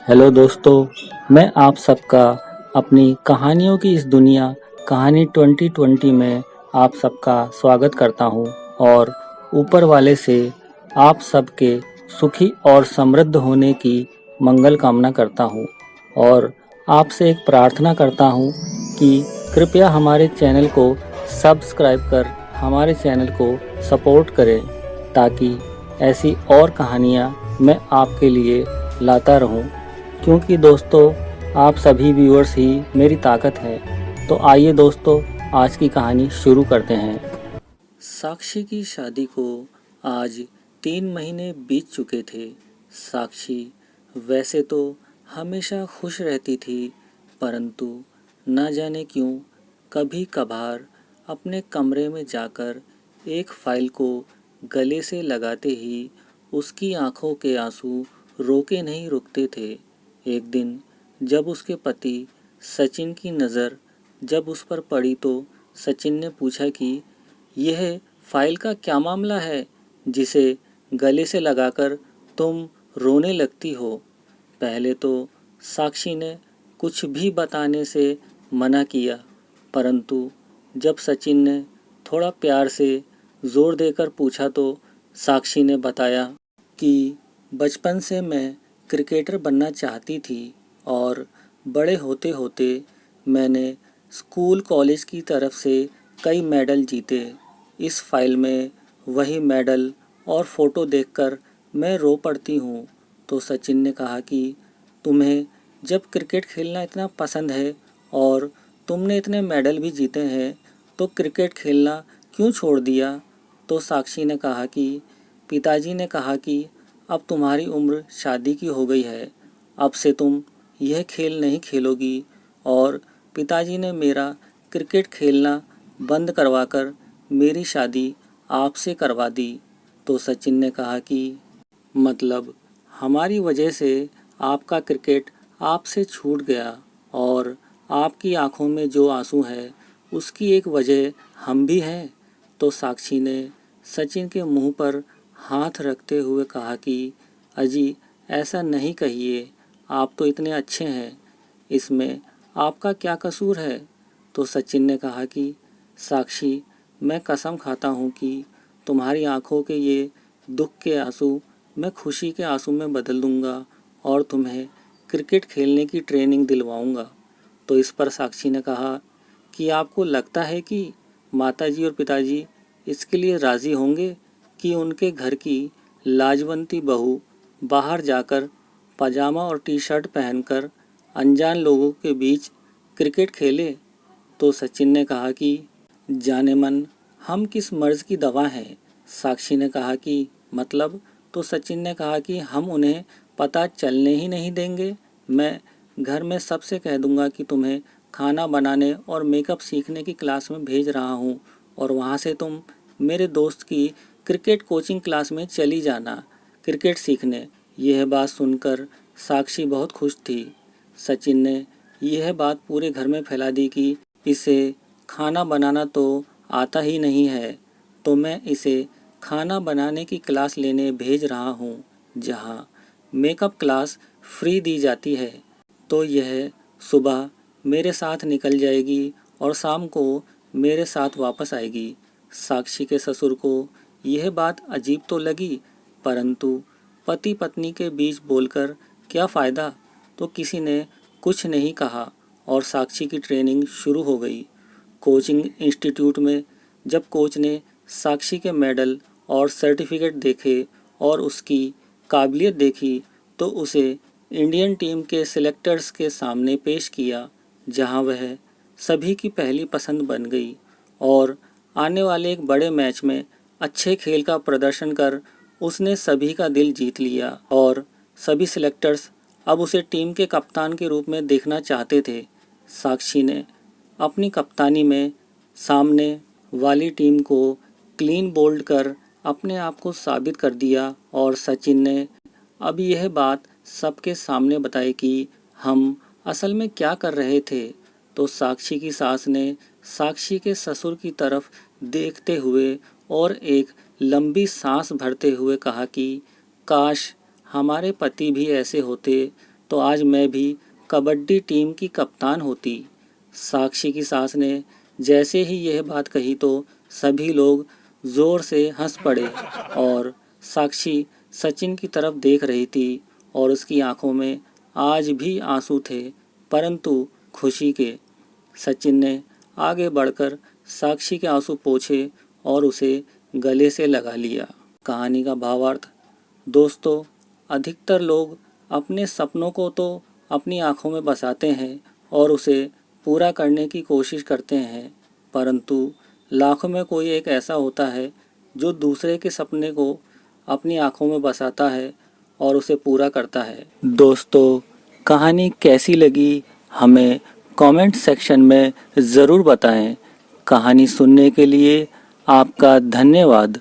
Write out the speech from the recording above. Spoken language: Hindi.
हेलो दोस्तों, मैं आप सबका अपनी कहानियों की इस दुनिया कहानी 2020 में आप सबका स्वागत करता हूं और ऊपर वाले से आप सबके सुखी और समृद्ध होने की मंगल कामना करता हूं और आपसे एक प्रार्थना करता हूं कि कृपया हमारे चैनल को सब्सक्राइब कर हमारे चैनल को सपोर्ट करें ताकि ऐसी और कहानियाँ मैं आपके लिए लाता रहूं, क्योंकि दोस्तों आप सभी व्यूअर्स ही मेरी ताकत है। तो आइए दोस्तों, आज की कहानी शुरू करते हैं। साक्षी की शादी को आज 3 महीने बीत चुके थे। साक्षी वैसे तो हमेशा खुश रहती थी, परंतु न जाने क्यों कभी कभार अपने कमरे में जाकर एक फाइल को गले से लगाते ही उसकी आंखों के आंसू रोके नहीं रुकते थे। एक दिन जब उसके पति सचिन की नज़र जब उस पर पड़ी तो सचिन ने पूछा कि यह फाइल का क्या मामला है जिसे गले से लगाकर तुम रोने लगती हो। पहले तो साक्षी ने कुछ भी बताने से मना किया, परंतु जब सचिन ने थोड़ा प्यार से ज़ोर देकर पूछा तो साक्षी ने बताया कि बचपन से मैं क्रिकेटर बनना चाहती थी और बड़े होते होते मैंने स्कूल कॉलेज की तरफ से कई मेडल जीते। इस फाइल में वही मेडल और फ़ोटो देखकर मैं रो पड़ती हूँ। तो सचिन ने कहा कि तुम्हें जब क्रिकेट खेलना इतना पसंद है और तुमने इतने मेडल भी जीते हैं तो क्रिकेट खेलना क्यों छोड़ दिया। तो साक्षी ने कहा कि पिताजी ने कहा कि अब तुम्हारी उम्र शादी की हो गई है, अब से तुम यह खेल नहीं खेलोगी, और पिताजी ने मेरा क्रिकेट खेलना बंद करवाकर मेरी शादी आपसे करवा दी। तो सचिन ने कहा कि मतलब हमारी वजह से आपका क्रिकेट आपसे छूट गया और आपकी आंखों में जो आंसू है उसकी एक वजह हम भी हैं। तो साक्षी ने सचिन के मुंह पर हाथ रखते हुए कहा कि अजी ऐसा नहीं कहिए, आप तो इतने अच्छे हैं, इसमें आपका क्या कसूर है। तो सचिन ने कहा कि साक्षी, मैं कसम खाता हूँ कि तुम्हारी आंखों के ये दुख के आंसू मैं खुशी के आंसू में बदल दूँगा और तुम्हें क्रिकेट खेलने की ट्रेनिंग दिलवाऊँगा। तो इस पर साक्षी ने कहा कि आपको लगता है कि माताजी और पिताजी इसके लिए राज़ी होंगे कि उनके घर की लाजवंती बहू बाहर जाकर पजामा और टी शर्ट पहनकर अनजान लोगों के बीच क्रिकेट खेले। तो सचिन ने कहा कि जाने मन हम किस मर्ज़ की दवा हैं। साक्षी ने कहा कि मतलब। तो सचिन ने कहा कि हम उन्हें पता चलने ही नहीं देंगे। मैं घर में सबसे कह दूंगा कि तुम्हें खाना बनाने और मेकअप सीखने की क्लास में भेज रहा हूँ और वहाँ से तुम मेरे दोस्त की क्रिकेट कोचिंग क्लास में चली जाना क्रिकेट सीखने। यह बात सुनकर साक्षी बहुत खुश थी। सचिन ने यह बात पूरे घर में फैला दी कि इसे खाना बनाना तो आता ही नहीं है, तो मैं इसे खाना बनाने की क्लास लेने भेज रहा हूँ जहाँ मेकअप क्लास फ्री दी जाती है। तो यह सुबह मेरे साथ निकल जाएगी और शाम को मेरे साथ वापस आएगी। साक्षी के ससुर को यह बात अजीब तो लगी, परंतु पति पत्नी के बीच बोलकर क्या फ़ायदा, तो किसी ने कुछ नहीं कहा और साक्षी की ट्रेनिंग शुरू हो गई। कोचिंग इंस्टीट्यूट में जब कोच ने साक्षी के मेडल और सर्टिफिकेट देखे और उसकी काबिलियत देखी तो उसे इंडियन टीम के सिलेक्टर्स के सामने पेश किया, जहां वह सभी की पहली पसंद बन गई और आने वाले एक बड़े मैच में अच्छे खेल का प्रदर्शन कर उसने सभी का दिल जीत लिया और सभी सिलेक्टर्स अब उसे टीम के कप्तान के रूप में देखना चाहते थे। साक्षी ने अपनी कप्तानी में सामने वाली टीम को क्लीन बोल्ड कर अपने आप को साबित कर दिया और सचिन ने अब यह बात सबके सामने बताई कि हम असल में क्या कर रहे थे। तो साक्षी की सास ने साक्षी के ससुर की तरफ देखते हुए और एक लंबी सांस भरते हुए कहा कि काश हमारे पति भी ऐसे होते तो आज मैं भी कबड्डी टीम की कप्तान होती। साक्षी की सास ने जैसे ही यह बात कही तो सभी लोग जोर से हंस पड़े और साक्षी सचिन की तरफ देख रही थी और उसकी आंखों में आज भी आंसू थे, परंतु खुशी के। सचिन ने आगे बढ़कर साक्षी के आंसू पोंछे और उसे गले से लगा लिया। कहानी का भावार्थ: दोस्तों, अधिकतर लोग अपने सपनों को तो अपनी आंखों में बसाते हैं और उसे पूरा करने की कोशिश करते हैं, परंतु लाखों में कोई एक ऐसा होता है जो दूसरे के सपने को अपनी आंखों में बसाता है और उसे पूरा करता है। दोस्तों, कहानी कैसी लगी हमें कमेंट सेक्शन में ज़रूर बताएं। कहानी सुनने के लिए आपका धन्यवाद।